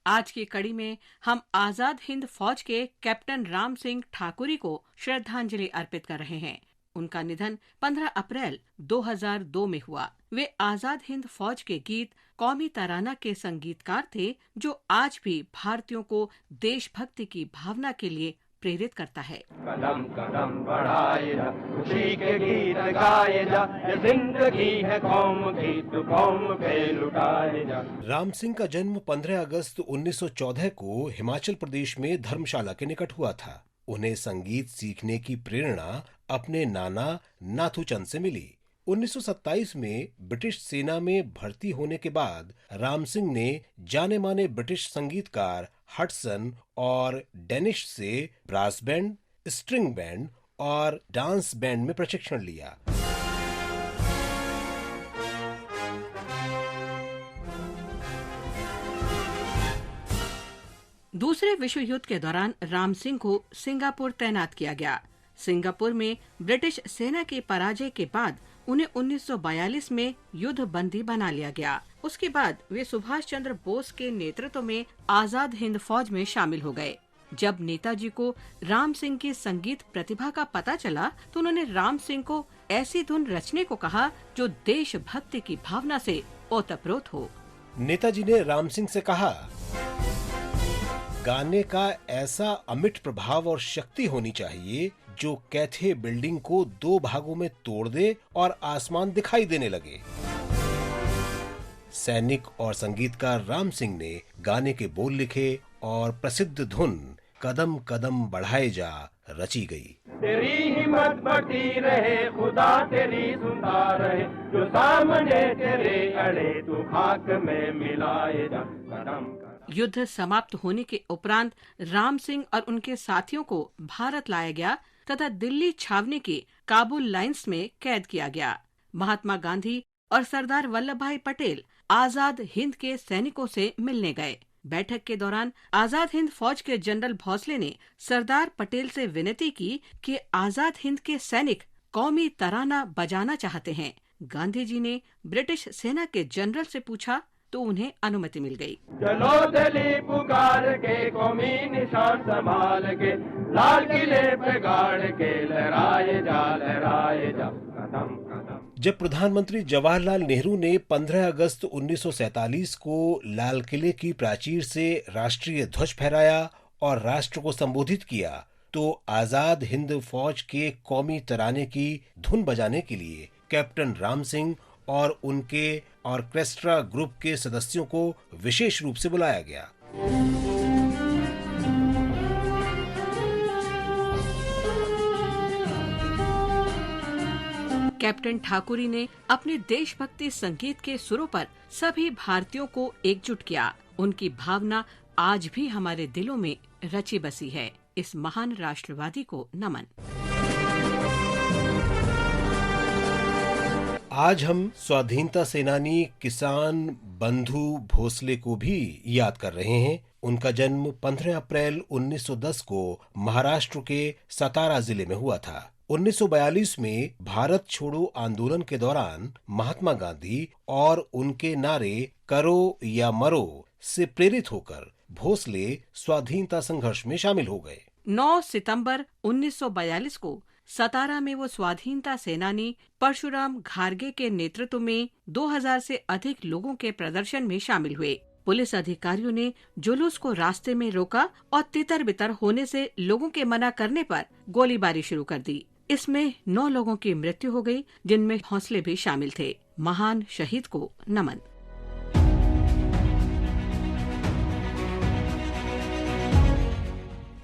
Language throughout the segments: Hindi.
आज की कड़ी में हम आजाद हिंद फौज के कैप्टन राम सिंह ठाकुरी को श्रद्धांजलि अर्पित कर रहे हैं। उनका निधन 15 अप्रैल 2002 में हुआ। वे आजाद हिंद फौज के गीत कौमी तराना के संगीतकार थे, जो आज भी भारतीयों को देशभक्ति की भावना के लिए प्रेरित करता है। कदम कदम बढ़ाए जा, खुशी के गीत गाए जा, ये जिंदगी है कौम की, तू कौम पे लुटाए जा। राम सिंह का जन्म 15 अगस्त 1914 को हिमाचल प्रदेश में धर्मशाला के निकट हुआ था। उन्हें संगीत सीखने की प्रेरणा अपने नाना नाथूचंद से मिली। 1927 में ब्रिटिश सेना में भर्ती होने के बाद राम सिंह ने जाने माने ब्रिटिश संगीतकार हडसन और डेनिश से ब्रास बैंड, स्ट्रिंग बैंड और डांस बैंड में प्रशिक्षण लिया। दूसरे विश्व युद्ध के दौरान राम सिंह को सिंगापुर तैनात किया गया। सिंगापुर में ब्रिटिश सेना की पराजय के बाद उन्हें 1942 में युद्ध बंदी बना लिया गया। उसके बाद वे सुभाष चंद्र बोस के नेतृत्व में आजाद हिंद फौज में शामिल हो गए। जब नेताजी को राम सिंह की संगीत प्रतिभा का पता चला, तो उन्होंने राम सिंह को ऐसी धुन रचने को कहा जो देशभक्ति की भावना से ओतप्रोत हो। नेताजी ने राम सिंह से कहा, गाने का ऐसा अमिट प्रभाव और शक्ति होनी चाहिए जो कैथे बिल्डिंग को 2 भागों में तोड़ दे और आसमान दिखाई देने लगे। सैनिक और संगीतकार राम सिंह ने गाने के बोल लिखे और प्रसिद्ध धुन कदम कदम बढ़ाए जा रची गई। तेरी हिम्मत बढ़ती रहे, खुदा तेरी सुनता रहे, जो सामने तेरे अड़े तू खाक में मिलाए जा। कदम युद्ध समाप्त होने के उपरांत राम सिंह और उनके साथियों को भारत लाया गया तथा दिल्ली छावनी की काबुल लाइंस में कैद किया गया। महात्मा गांधी और सरदार वल्लभ भाई पटेल आजाद हिंद के सैनिकों से मिलने गए। बैठक के दौरान आजाद हिंद फौज के जनरल भोसले ने सरदार पटेल से विनती की कि आजाद हिंद के सैनिक कौमी तराना बजाना चाहते हैं। गांधी जी ने ब्रिटिश सेना के जनरल से पूछा तो उन्हें अनुमति मिल गई। चलो दिल्ली पुकार के, कौमी निशान संभाल के, लाल किले पे गाड़ के, लहराए जा कदम कदम। जब प्रधानमंत्री जवाहरलाल नेहरू ने 15 अगस्त 1947 को लाल किले की प्राचीर से राष्ट्रीय ध्वज फहराया और राष्ट्र को संबोधित किया, तो आजाद हिंद फौज के कौमी तराने की धुन बजाने के लिए कैप्टन राम सिंह और उनके ऑर्केस्ट्रा ग्रुप के सदस्यों को विशेष रूप से बुलाया गया। कैप्टन ठाकुरी ने अपने देशभक्ति संगीत के सुरों पर सभी भारतीयों को एकजुट किया। उनकी भावना आज भी हमारे दिलों में रची बसी है। इस महान राष्ट्रवादी को नमन। आज हम स्वाधीनता सेनानी किसान बंधु भोसले को भी याद कर रहे हैं। उनका जन्म 15 अप्रैल 1910 को महाराष्ट्र के सतारा जिले में हुआ था। 1942 में भारत छोड़ो आंदोलन के दौरान महात्मा गांधी और उनके नारे करो या मरो से प्रेरित होकर भोसले स्वाधीनता संघर्ष में शामिल हो गए। 9 सितंबर 1942 को सतारा में वो स्वाधीनता सेनानी परशुराम घारगे के नेतृत्व में 2000 से अधिक लोगों के प्रदर्शन में शामिल हुए। पुलिस अधिकारियों ने जुलूस को रास्ते में रोका और तितर बितर होने से लोगों के मना करने पर गोलीबारी शुरू कर दी। इसमें 9 लोगों की मृत्यु हो गई, जिनमें भोसले भी शामिल थे। महान शहीद को नमन।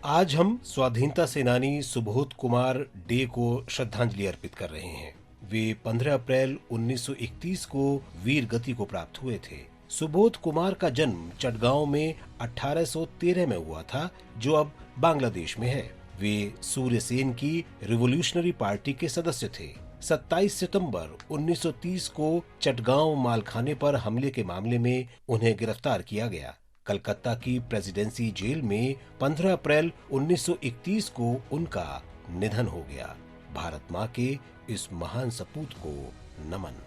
आज हम स्वाधीनता सेनानी सुबोध कुमार डे को श्रद्धांजलि अर्पित कर रहे हैं। वे 15 अप्रैल 1931 को वीर गति को प्राप्त हुए थे। सुबोध कुमार का जन्म चटगांव में 1813 में हुआ था, जो अब बांग्लादेश में है। वे सूर्य सेन की रिवोल्यूशनरी पार्टी के सदस्य थे। 27 सितंबर 1930 को चटगांव मालखाने पर हमले के मामले में उन्हें गिरफ्तार किया गया। कलकत्ता की प्रेसिडेंसी जेल में 15 अप्रैल 1931 को उनका निधन हो गया। भारत माँ के इस महान सपूत को नमन।